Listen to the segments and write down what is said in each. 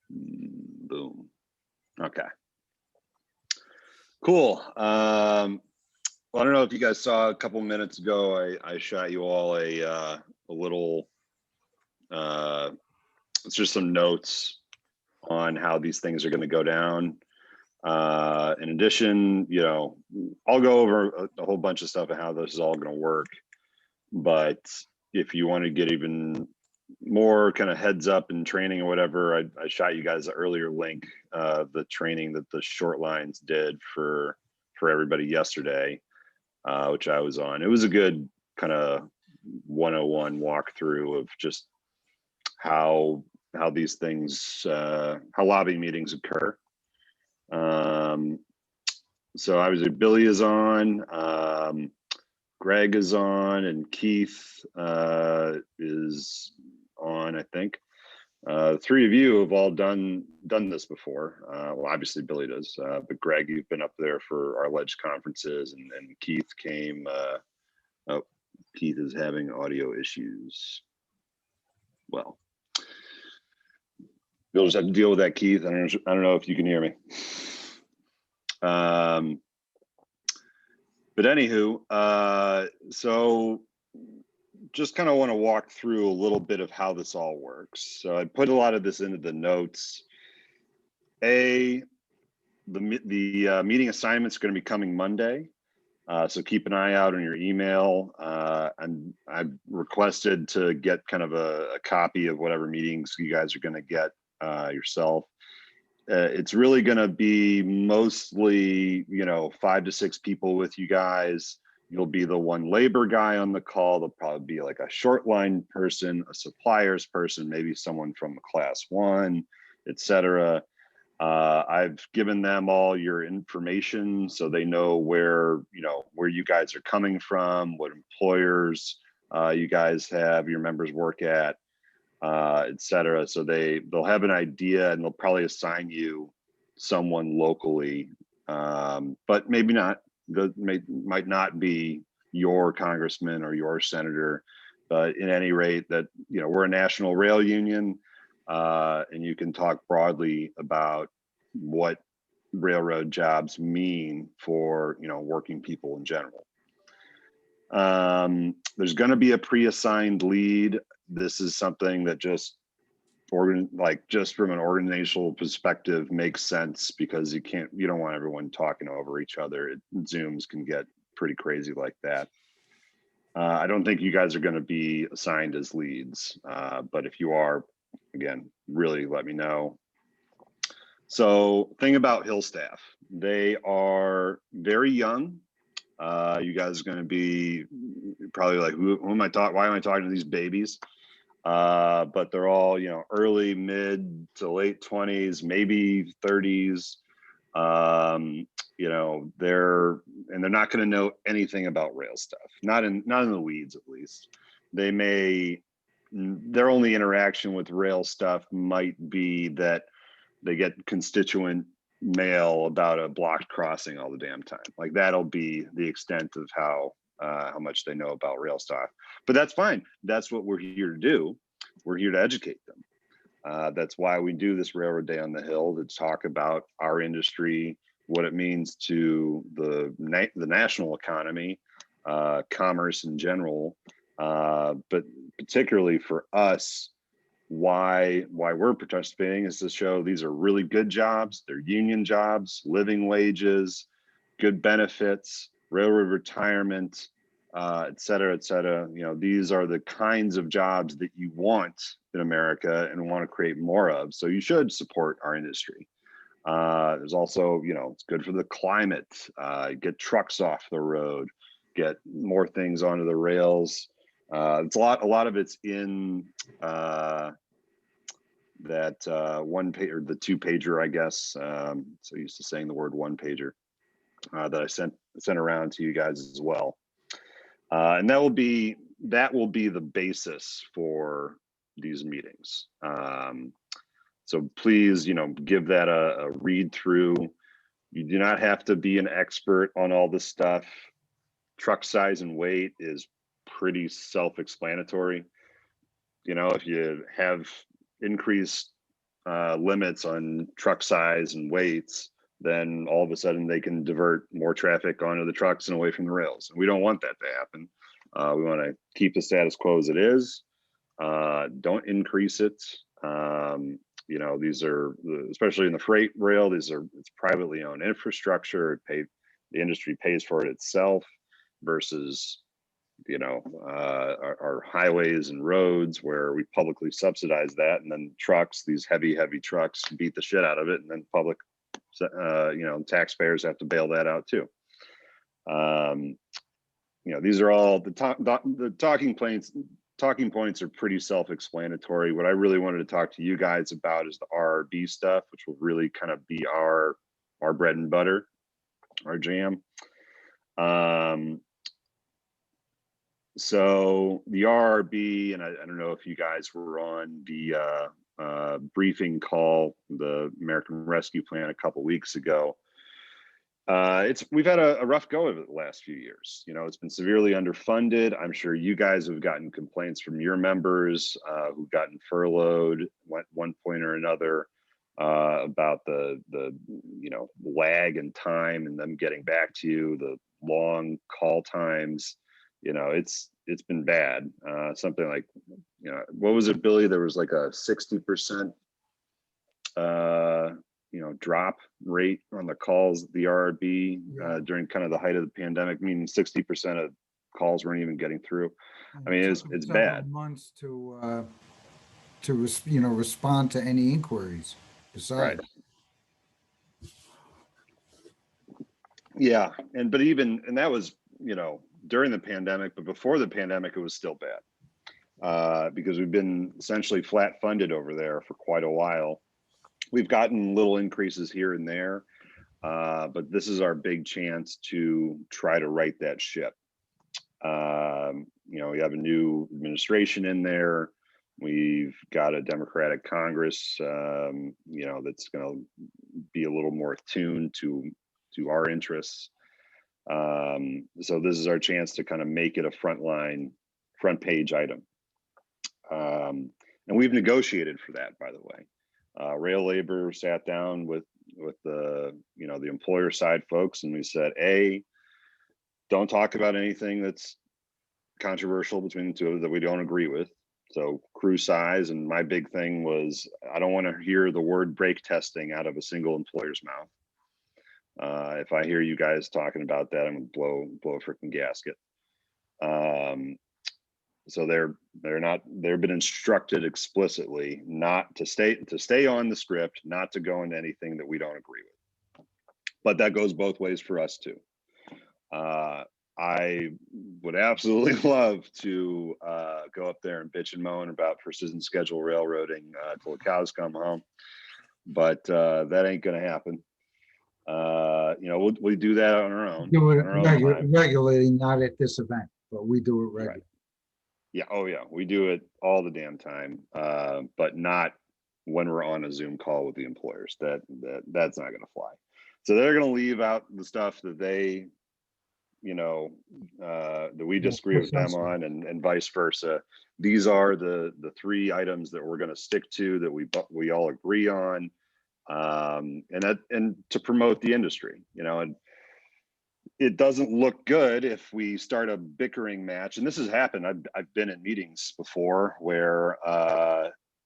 Boom. Okay. Cool. Well, I don't know if you guys saw a couple minutes ago, I shot you all a little, it's just some notes on how these things are going to go down. In addition, you know, I'll go over a whole bunch of stuff and how this is all going to work. But if you want to get even more kind of heads up and training or whatever, I shot you guys an earlier link of the training that the short lines did for everybody yesterday, which I was on. It was a good kind of 101 walkthrough of just how these things, how lobby meetings occur. So obviously Billy is on, Greg is on, and Keith is on, I think. Three of you have all done this before. Well, obviously Billy does, but Greg, you've been up there for our ledge conferences, and Keith came. Oh, Keith is having audio issues. Well, you'll just have to deal with that, Keith. I don't know if you can hear me. But anywho, so just kind of want to walk through a little bit of how this all works. So I put a lot of this into the notes. The meeting assignment's going to be coming Monday. So keep an eye out on your email. And I've requested to get kind of a copy of whatever meetings you guys are going to get yourself. It's really going to be mostly, you know, 5 to 6 people with you guys. You'll be the one labor guy on the call. There'll probably be like a short line person, a suppliers person, maybe someone from class 1, etc. I've given them all your information so they know where you guys are coming from, what employers you guys have your members work at, etc. So they'll have an idea, and they'll probably assign you someone locally, but maybe not. Might not be your congressman or your senator, but in any rate, that we're a national rail union, and you can talk broadly about what railroad jobs mean for working people in general. There's going to be a pre-assigned lead. This is something that just from an organizational perspective makes sense, because you don't want everyone talking over each other. Zooms can get pretty crazy like that. I don't think you guys are going to be assigned as leads, but if you are, again, really let me know. So thing about Hill staff, they are very young. You guys are going to be probably like, who am I talking? Why am I talking to these babies? But they're all, early, mid to late 20s, maybe 30s. They're not going to know anything about rail stuff. Not in the weeds, at least. Their only interaction with rail stuff might be that they get constituent mail about a blocked crossing all the damn time. Like, that'll be the extent of how much they know about rail stuff. But that's fine. That's what we're here to do. We're here to educate them. That's why we do this Railroad Day on the Hill, to talk about our industry, what it means to the national economy, commerce in general, but particularly for us, why we're participating is to show these are really good jobs. They're union jobs, living wages, good benefits, railroad retirement, et cetera, et cetera. These are the kinds of jobs that you want in America and want to create more of. So you should support our industry. There's also, it's good for the climate, get trucks off the road, get more things onto the rails. It's a lot of it's in that one page, or the 2-pager, I guess. So used to saying the word 1-pager that I sent around to you guys as well. And that will be the basis for these meetings. So please, give that a read through. You do not have to be an expert on all this stuff. Truck size and weight is pretty self-explanatory. If you have increased limits on truck size and weights, then all of a sudden they can divert more traffic onto the trucks and away from the rails. And we don't want that to happen. We want to keep the status quo as it is. Don't increase it. You know, these are, especially in the freight rail, it's privately owned infrastructure. The industry pays for it itself versus, you know, our highways and roads where we publicly subsidize that, and then trucks, these heavy trucks, beat the shit out of it, and then public, you know, taxpayers have to bail that out too. You know, these are all the talking points are pretty self-explanatory. What I really wanted to talk to you guys about is the RRB stuff, which will really kind of be our bread and butter, our jam. So the RRB, and I don't know if you guys were on the briefing call, the American Rescue Plan a couple weeks ago. We've had a rough go of it the last few years. You know, it's been severely underfunded. I'm sure you guys have gotten complaints from your members who've gotten furloughed at one point or another about the you know, lag in time and them getting back to you, the long call times. You know, it's been bad. Something like, you know, what was it, Billy? There was like a 60% you know, drop rate on the calls at the RRB during kind of the height of the pandemic, meaning 60% of calls weren't even getting through. I mean, it's bad. Months to you know, respond to any inquiries. Besides, Right. Yeah, but even that was, you know, during the pandemic, but before the pandemic, it was still bad because we've been essentially flat funded over there for quite a while. We've gotten little increases here and there, but this is our big chance to try to right that ship. You know, we have a new administration in there. We've got a Democratic Congress, you know, that's going to be a little more attuned to our interests. So this is our chance to kind of make it a front page item. And we've negotiated for that, by the way. Rail labor sat down with the, you know, the employer side folks, and we said, don't talk about anything that's controversial between the two that we don't agree with. So crew size, and my big thing was I don't want to hear the word brake testing out of a single employer's mouth. If I hear you guys talking about that, I'm gonna blow a freaking gasket. So they've been instructed explicitly not to stay on the script, not to go into anything that we don't agree with. But that goes both ways for us too. I would absolutely love to go up there and bitch and moan about precision schedule railroading till the cows come home, but that ain't gonna happen. You know, we do that on our own. do it regularly, not at this event, but we do it regularly. Right. Yeah. Oh yeah. We do it all the damn time. But not when we're on a Zoom call with the employers. That's not going to fly. So they're going to leave out the stuff that they, you know, that we disagree with them on, and vice versa. These are the three items that we're going to stick to, that we all agree on, and to promote the industry, you know. And it doesn't look good if we start a bickering match, and this has happened. I've been in meetings before where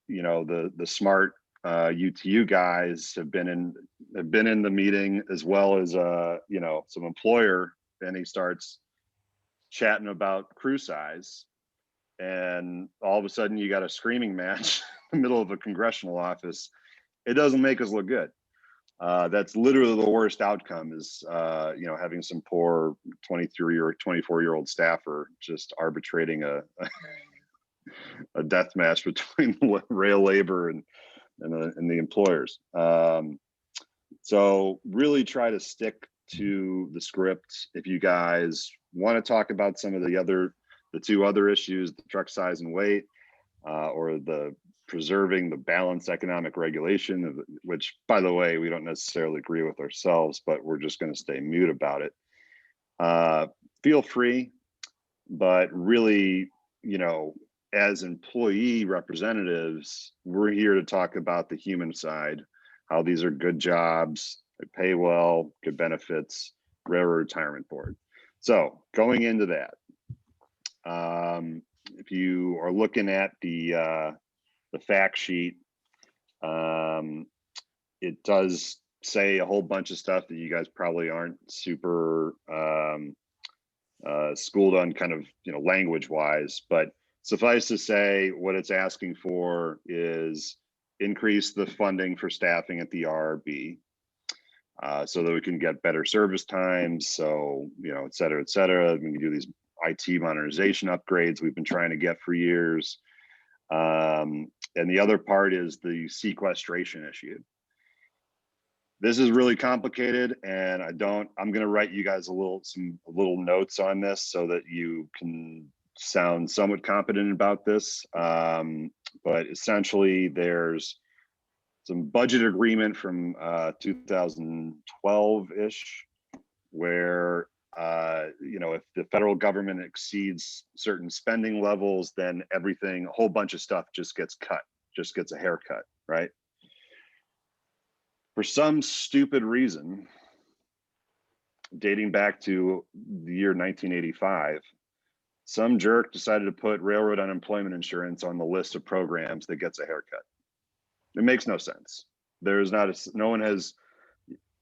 you know, the smart UTU guys have been in the meeting, as well as you know, some employer, and he starts chatting about crew size, and all of a sudden you got a screaming match in the middle of a congressional office. It doesn't make us look good. That's literally the worst outcome, is you know, having some poor 23 or 24-year-old staffer just arbitrating a death match between rail labor and the employers. So really try to stick to the script. If you guys want to talk about some of the two other issues, the truck size and weight, or the preserving the balanced economic regulation, which, by the way, we don't necessarily agree with ourselves, but we're just going to stay mute about it. Feel free, but really, you know, as employee representatives, we're here to talk about the human side, how these are good jobs, they pay well, good benefits, Railroad Retirement Board. So going into that, if you are looking at the fact sheet, it does say a whole bunch of stuff that you guys probably aren't super schooled on, kind of, language wise, but suffice to say, what it's asking for is increase the funding for staffing at the RRB, so that we can get better service times. So, et cetera, et cetera. We can do these IT modernization upgrades we've been trying to get for years. And the other part is the sequestration issue. This is really complicated, and I'm going to write you guys some little notes on this so that you can sound somewhat competent about this. But essentially, there's some budget agreement from 2012-ish, where if the federal government exceeds certain spending levels, then everything, a whole bunch of stuff just gets cut, just gets a haircut, right? For some stupid reason, dating back to the year 1985, some jerk decided to put railroad unemployment insurance on the list of programs that gets a haircut. It makes no sense. No one has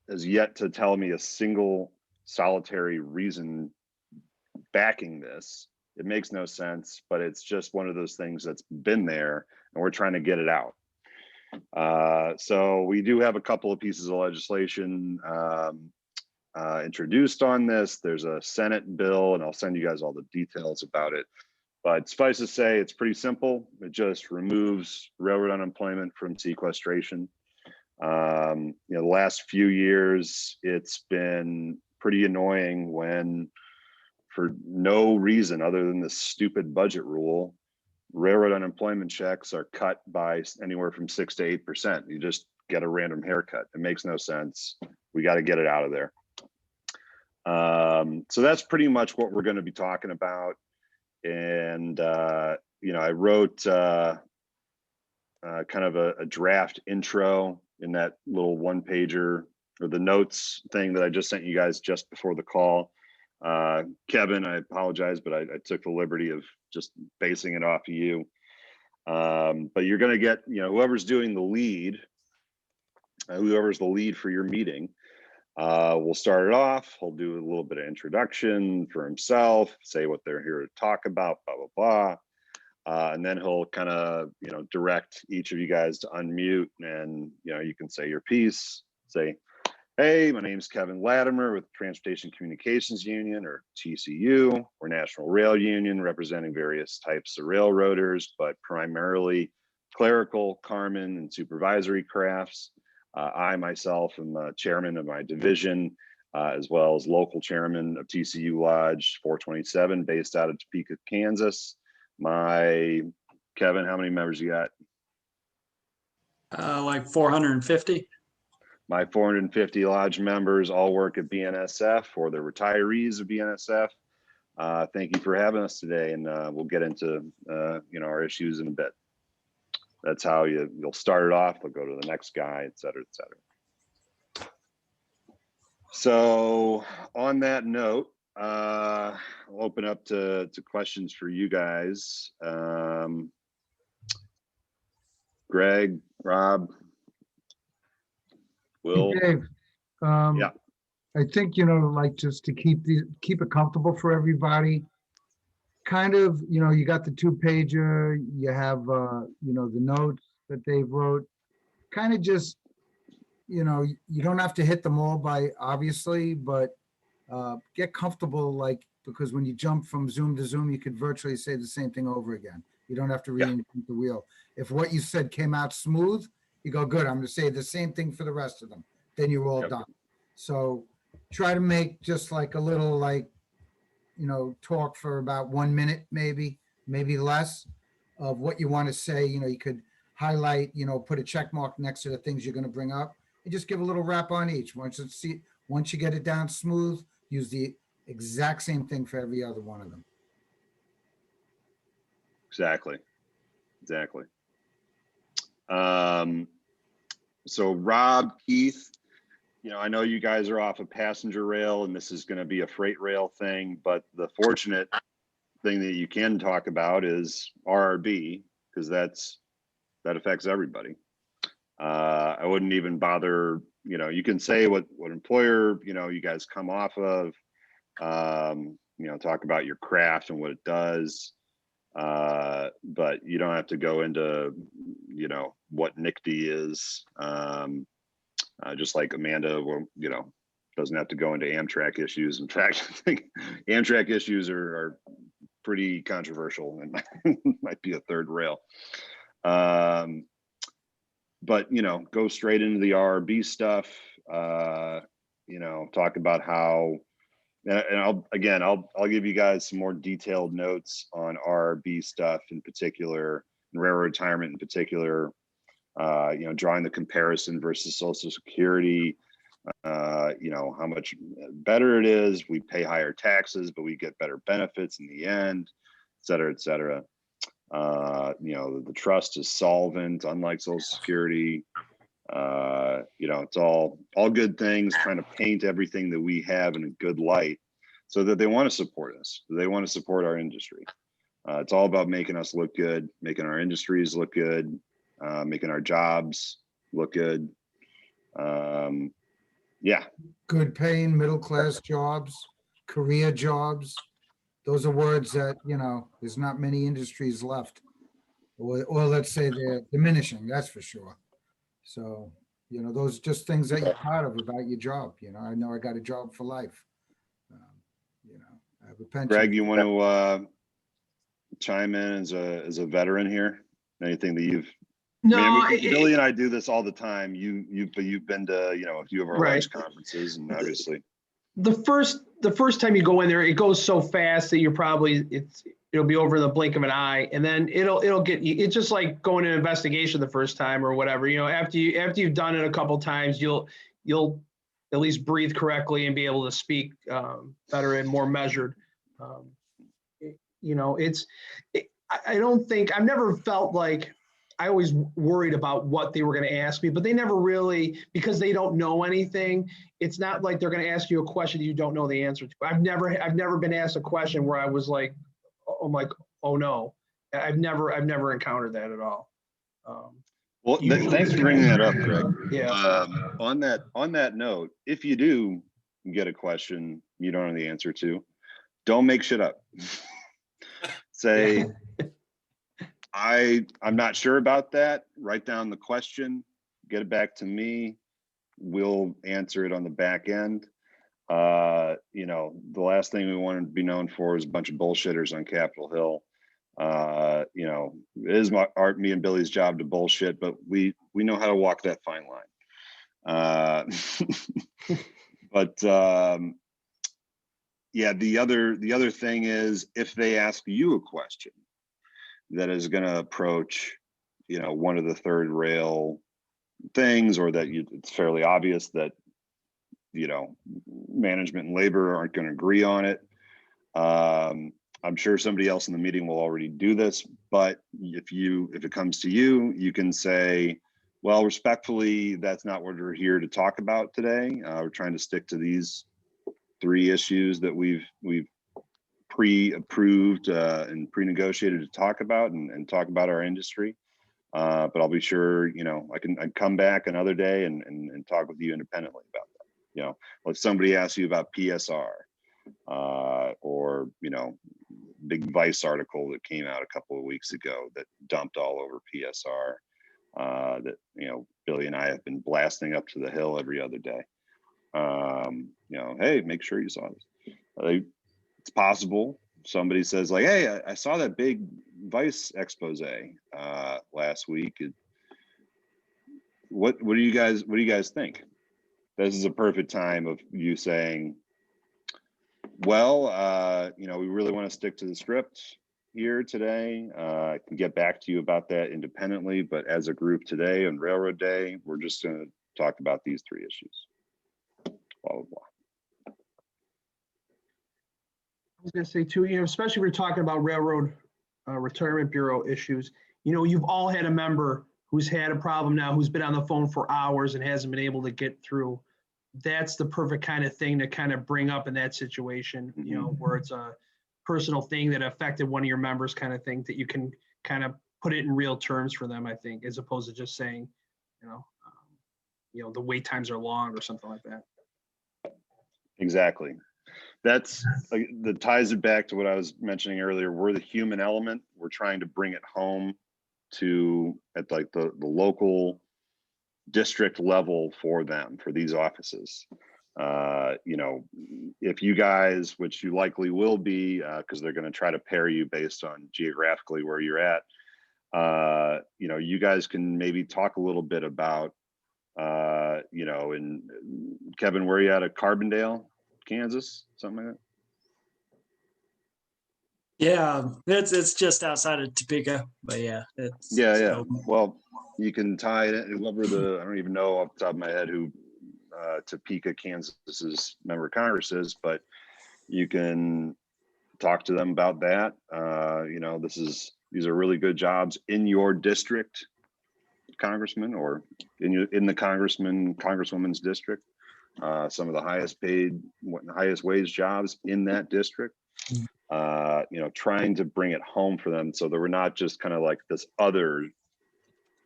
yet to tell me a single solitary reason backing this. It makes no sense, but it's just one of those things that's been there, and we're trying to get it out. So we do have a couple of pieces of legislation introduced on this. There's a Senate bill, and I'll send you guys all the details about it. But suffice to say, it's pretty simple. It just removes railroad unemployment from sequestration. The last few years, it's been pretty annoying when, for no reason other than this stupid budget rule, railroad unemployment checks are cut by anywhere from 6 to 8%. You just get a random haircut. It makes no sense. We got to get it out of there. So that's pretty much what we're going to be talking about. And, I wrote kind of a draft intro in that little one pager, or the notes thing that I just sent you guys just before the call. Kevin, I apologize, but I took the liberty of just basing it off of you. But you're going to get, whoever's doing the lead, whoever's the lead for your meeting, we'll start it off. He'll do a little bit of introduction for himself, say what they're here to talk about, blah, blah, blah. And then he'll kind of, direct each of you guys to unmute, and, you can say your piece, say, hey, my name is Kevin Latimer with Transportation Communications Union, or TCU. We're National Rail Union, representing various types of railroaders, but primarily clerical, carmen, and supervisory crafts. I myself am chairman of my division, as well as local chairman of TCU Lodge 427, based out of Topeka, Kansas. Kevin, how many members you got? Like 450. My 450 lodge members all work at BNSF, or the retirees of BNSF. Thank you for having us today, and we'll get into our issues in a bit. That's how you'll start it off. They'll go to the next guy, et cetera, et cetera. So on that note, I'll open up to questions for you guys. Greg, Rob, Will. Hey, Dave, Yeah. I think, like, just to keep it comfortable for everybody, kind of, you got the 2-pager, you have, the notes that they wrote, kind of just, you don't have to hit them all by, obviously, but get comfortable, like, because when you jump from Zoom to Zoom, you could virtually say the same thing over again. You don't have to reinvent the wheel. If what you said came out smooth, you go, good, I'm going to say the same thing for the rest of them. Then you're all done. So try to make just like a little, like, talk for about 1 minute, maybe less, of what you want to say. You could highlight, put a check mark next to the things you're going to bring up, and just give a little wrap on each. Once you get it down smooth, use the exact same thing for every other one of them. Exactly. So Rob, Keith, I know you guys are off a passenger rail and this is going to be a freight rail thing, but the fortunate thing that you can talk about is RRB, because that affects everybody. I wouldn't even bother, you can say what employer, you guys come off of, talk about your craft and what it does. But you don't have to go into, what NICD is. Just like Amanda, doesn't have to go into Amtrak issues. In fact, I think Amtrak issues are pretty controversial and might be a third rail. But go straight into the RRB stuff. Talk about how, and I'll give you guys some more detailed notes on RRB stuff in particular, and railroad retirement in particular. Drawing the comparison versus Social Security. How much better it is. We pay higher taxes, but we get better benefits in the end, et cetera, et cetera. The trust is solvent, unlike Social Security. It's all good things, trying to paint everything that we have in a good light so that they want to support us. They want to support our industry. It's all about making us look good, making our industries look good, making our jobs look good. Yeah. Good paying middle-class jobs, career jobs. Those are words that, there's not many industries left. Or let's say they're diminishing, that's for sure. So, those are just things that you're proud of about your job. I know I got a job for life. I have a pension. Greg, you want to chime in as a veteran here? Anything that you've Billy and I do this all the time. You've been to a few of our lunch conferences, and obviously the first time you go in there, it goes so fast that it'll be over the blink of an eye, and then it'll get you. It's just like going to an investigation the first time or whatever. After you've done it a couple times, you'll at least breathe correctly and be able to speak better and more measured. I've never felt like. I always worried about what they were going to ask me, but they never really, because they don't know anything. It's not like they're going to ask you a question you don't know the answer to. I've never been asked a question where I was like, oh no. I've never encountered that at all. Well, thanks for bringing that up, Greg. Yeah. On that note, if you do get a question you don't know the answer to, don't make shit up. Say, I'm not sure about that. Write down the question, get it back to me. We'll answer it on the back end. The last thing we want to be known for is a bunch of bullshitters on Capitol Hill. It is me and Billy's job to bullshit, but we know how to walk that fine line. But the other thing is, if they ask you a question that is going to approach, one of the third rail things, or that it's fairly obvious that, management and labor aren't going to agree on it. I'm sure somebody else in the meeting will already do this, but if it comes to you, you can say, well, respectfully, that's not what we're here to talk about today. We're trying to stick to these 3 issues that we've pre-approved and pre-negotiated to talk about and talk about our industry. But I'll be sure, I'd come back another day and talk with you independently about that. If somebody asks you about PSR or, big Vice article that came out a couple of weeks ago that dumped all over PSR that, Billy and I have been blasting up to the hill every other day. Hey, make sure you saw this. It's possible somebody says like, hey, I saw that big Vice expose last week. What do you guys think? This is a perfect time of you saying, well, we really want to stick to the script here today. I can get back to you about that independently, but as a group today on Railroad Day, we're just going to talk about these 3 issues. Blah, blah, blah. I was going to say too, especially if we're talking about railroad retirement bureau issues. You know, you've all had a member who's had a problem now, who's been on the phone for hours and hasn't been able to get through. That's the perfect kind of thing to kind of bring up in that situation, you know, where it's a personal thing that affected one of your members kind of thing, that you can kind of put it in real terms for them, I think, as opposed to just saying, the wait times are long or something like that. Exactly. That's that ties it back to what I was mentioning earlier. We're the human element. We're trying to bring it home to at like the local district level for them, for these offices. If you guys, which you likely will be, because they're going to try to pair you based on geographically where you're at, you guys can maybe talk a little bit about, and Kevin, where are you at? Carbondale, Kansas, something like that? Yeah, it's just outside of Topeka, but yeah, Yeah. Well, you can tie it. Whoever I don't even know off the top of my head who Topeka, Kansas's member of Congress is, but you can talk to them about that. These are really good jobs in your district, Congressman, or in the Congresswoman's district. Some of the highest paid, highest wage jobs in that district. Trying to bring it home for them so that we're not just kind of like this other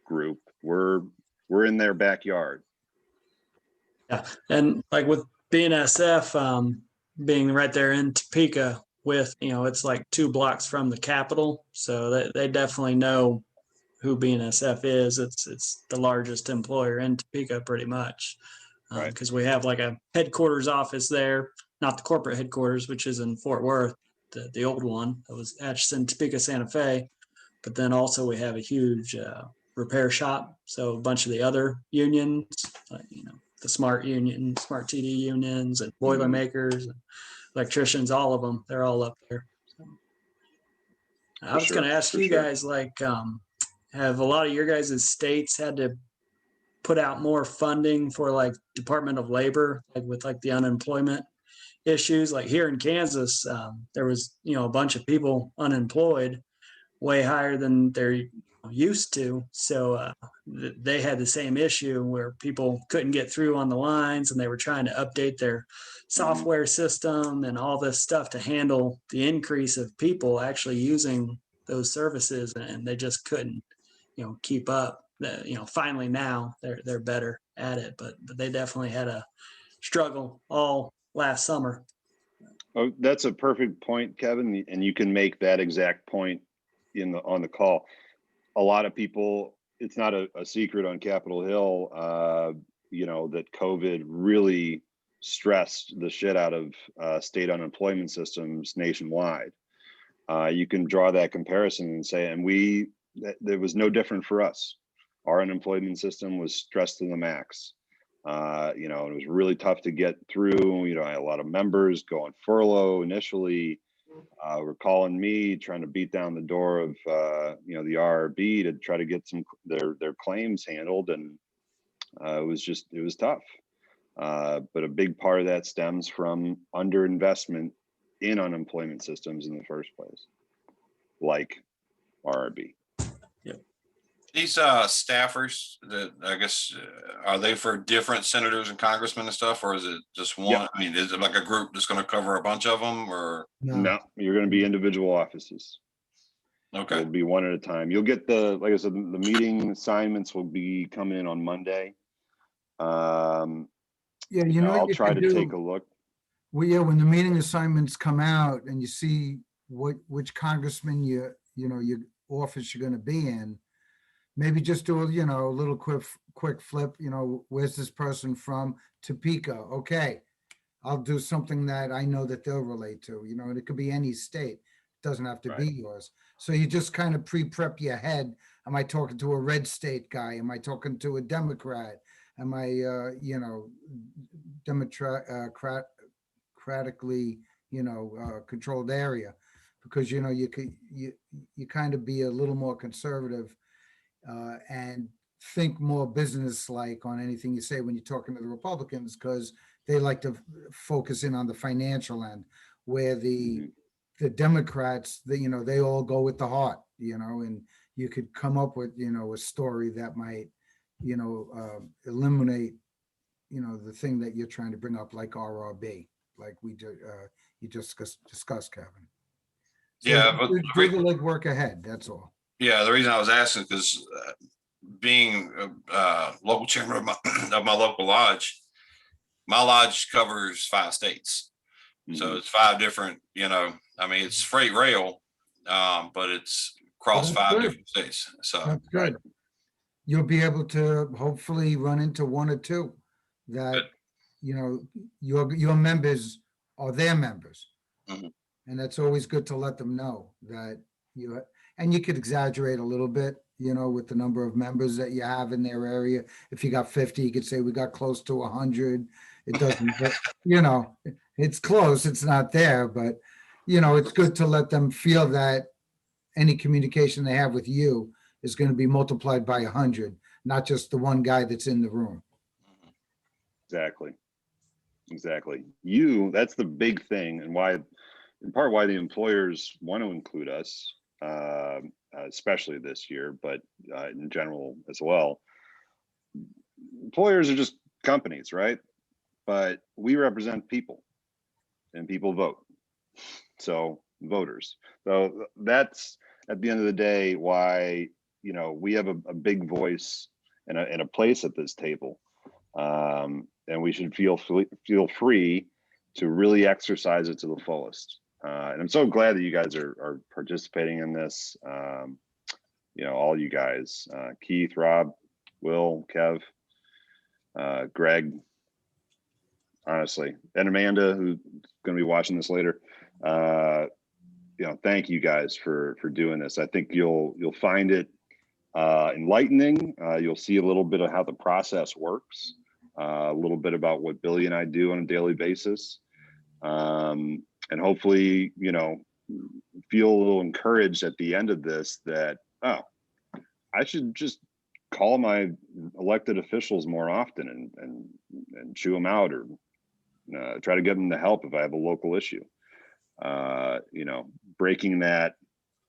group. We're in their backyard. Yeah, and like with BNSF being right there in Topeka, with it's like 2 blocks from the Capitol, so they definitely know who BNSF is. It's the largest employer in Topeka, pretty much, because we have like a headquarters office there, not the corporate headquarters, which is in Fort Worth, the old one that was Atchison, Topeka, Santa Fe, but then also we have a huge repair shop. So a bunch of the other unions, the smart TD unions and Boilermakers and electricians, all of them, they're all up there. So I was going to ask you guys, have a lot of your guys' states had to put out more funding for like Department of Labor, like with like the unemployment issues? Like here in Kansas, there was, a bunch of people unemployed, way higher than they're used to. So they had the same issue where people couldn't get through on the lines, and they were trying to update their software system and all this stuff to handle the increase of people actually using those services, and they just couldn't, keep up. Finally now they're better at it, but they definitely had a struggle all last summer. Oh, that's a perfect point, Kevin, and you can make that exact point on the call. A lot of people, it's not a secret on Capitol Hill, that COVID really stressed the shit out of state unemployment systems nationwide. You can draw that comparison and say, and there was no different for us. Our unemployment system was stressed to the max. It was really tough to get through. I had a lot of members go on furlough initially. Were calling me, trying to beat down the door of the RRB to try to get their claims handled, and it was tough. But a big part of that stems from underinvestment in unemployment systems in the first place, like RRB. These staffers, that I guess, are they for different senators and congressmen and stuff, or is it just one? Yep. I mean, is it like a group that's going to cover a bunch of them, or? No, you're going to be individual offices. Okay. It'll be one at a time. You'll get like I said, the meeting assignments will be coming in on Monday. Yeah, I'll try to take a look. Well, yeah, when the meeting assignments come out and you see which congressman your office you're going to be in, maybe just do a little quick flip. Where's this person from? Topeka. Okay, I'll do something that I know that they'll relate to. And it could be any state. It doesn't have to be yours. So you just kind of pre-prep your head. Am I talking to a red state guy? Am I talking to a Democrat? Am I democratically controlled area? Because you kind of be a little more conservative and think more business-like on anything you say when you're talking to the Republicans, because they like to focus in on the financial end, where the the Democrats, they all go with the heart, and you could come up with, a story that might, eliminate, the thing that you're trying to bring up, like RRB, like you just discussed, Kevin. So Yeah, but do the legwork ahead, that's all. yeah, the reason I was asking because being local chairman of my local lodge, my lodge covers 5 states. So it's 5 different, it's freight rail, but it's across Well, that's 5 good. different states. So That's good. You'll be able to hopefully run into 1 or 2 that, Good. Your members are their members. Mhm. And that's always good to let them know that and you could exaggerate a little bit, with the number of members that you have in their area. If you got 50, you could say we got close to 100. It doesn't, it's close, it's not there, but, it's good to let them feel that any communication they have with you is going to be multiplied by 100, not just the one guy that's in the room. Exactly. That's the big thing, and in part why the employers want to include us, especially this year, but in general as well. Employers are just companies, right? But we represent people, and people vote. So voters. So that's at the end of the day why we have a big voice and a place at this table, and we should feel free to really exercise it to the fullest. And I'm so glad that you guys are participating in this. All you guys, Keith, Rob, Will, Kev, Greg, honestly, and Amanda, who's going to be watching this later. Thank you guys for doing this. I think you'll find it enlightening. You'll see a little bit of how the process works, a little bit about what Billy and I do on a daily basis, and hopefully, feel a little encouraged at the end of this that, I should just call my elected officials more often and chew them out, or try to get them the help if I have a local issue. Breaking that.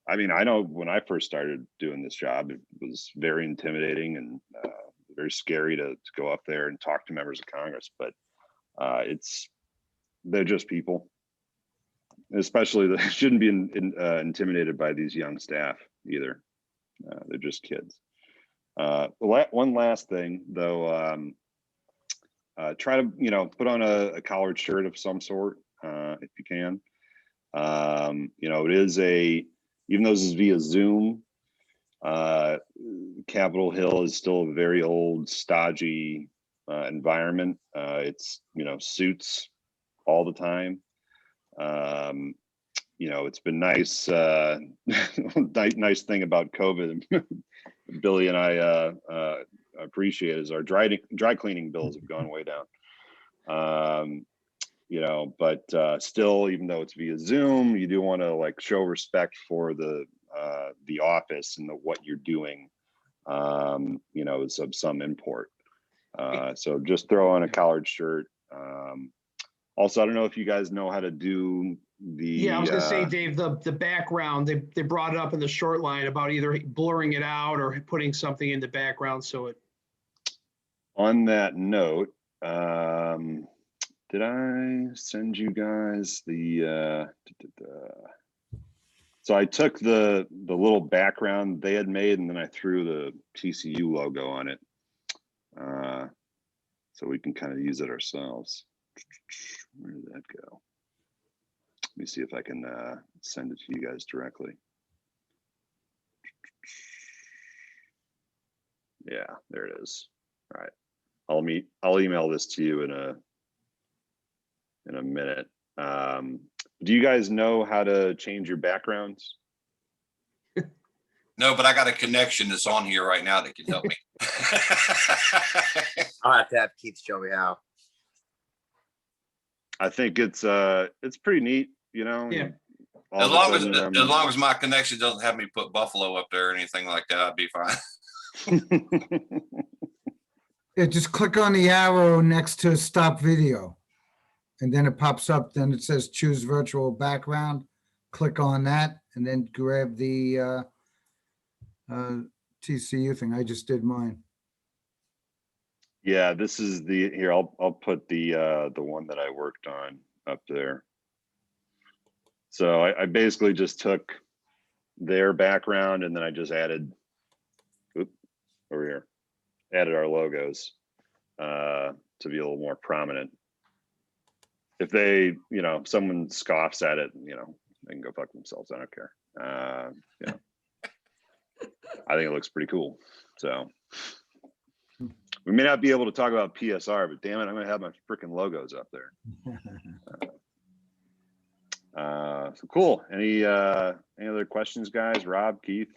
I mean, I know when I first started doing this job, it was very intimidating and very scary to go up there and talk to members of Congress, but they're just people. Especially they shouldn't be intimidated by these young staff either. They're just kids. One last thing though, try to put on a collared shirt of some sort if you can. It is even though this is via Zoom, Capitol Hill is still a very old, stodgy environment. It's suits all the time. It's been nice. Nice thing about COVID, Billy and I appreciate is our dry cleaning bills have gone way down. But still, even though it's via Zoom, you do want to show respect for the office and what you're doing. Is of some import. So just throw on a collared shirt. Also, I don't know if you guys know how to do the. Yeah, I was gonna say, Dave, the background, they brought it up in the short line about either blurring it out or putting something in the background so it. On that note, did I send you guys the? So I took the little background they had made, and then I threw the TCU logo on it, so we can kind of use it ourselves. Where did that go? Let me see if I can send it to you guys directly. Yeah, there it is. All right, I'll email this to you in a minute. Do you guys know how to change your backgrounds? No, but I got a connection that's on here right now that can help me. I'll have to have Keith show me how. I think it's pretty neat, Yeah. As long as my connection doesn't have me put Buffalo up there or anything like that, I'd be fine. Yeah, just click on the arrow next to stop video. And then it pops up, then it says choose virtual background. click on that and then grab the TCU thing. I just did mine. Yeah, this is the, here, I'll put the one that I worked on up there. So I basically just took their background and then I just added, over here, added our logos to be a little more prominent. If they, if someone scoffs at it, they can go fuck themselves. I don't care. I think it looks pretty cool. So we may not be able to talk about PSR, but damn it, I'm gonna have my freaking logos up there. So cool. Any other questions, guys? Rob, Keith?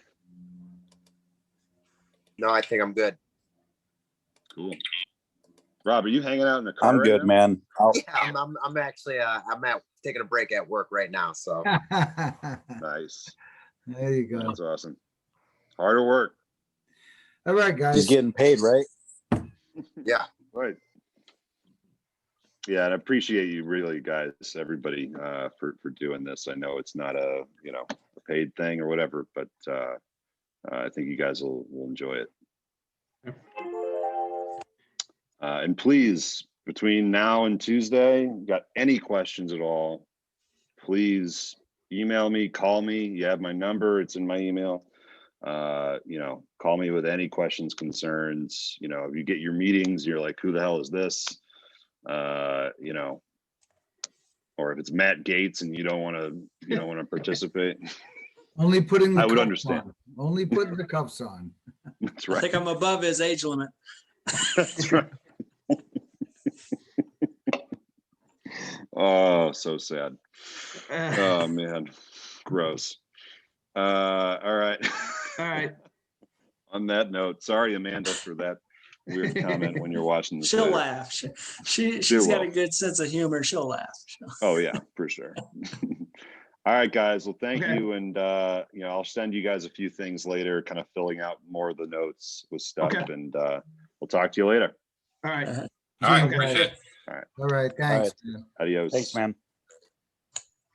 No, I think I'm good. Cool. Rob, are you hanging out in the car? I'm right good, now? man. Yeah, I'm actually I'm taking a break at work right now. So Nice. There you go. That's awesome. Harder work. All right, guys. He's getting paid, right? yeah, Right. Yeah, and I appreciate you really, guys, everybody, for doing this. I know it's not a a paid thing or whatever, but I think you guys will enjoy it. And please, between now and Tuesday, got any questions at all, please email me, call me. You have my number, it's in my email. Call me with any questions, concerns. If you get your meetings, you're like, who the hell is this? Or if it's Matt Gates and you don't want to participate. Only putting the I would cuffs understand. on. Only putting the cuffs on. That's I right. think I'm above his age limit. That's right. Oh, so sad. Oh man, gross. All right. All right. On that note, sorry Amanda for that weird comment when you're watching this. She'll later. laugh. She's She got will. a good sense of humor. She'll laugh. Oh yeah, for sure. All right, guys. Well, thank Okay. you, and I'll send you guys a few things later, kind of filling out more of the notes with stuff, Okay. and we'll talk to you later. All right. All right, Okay. appreciate it. All right, thanks. right. man. Adios. Thanks, man.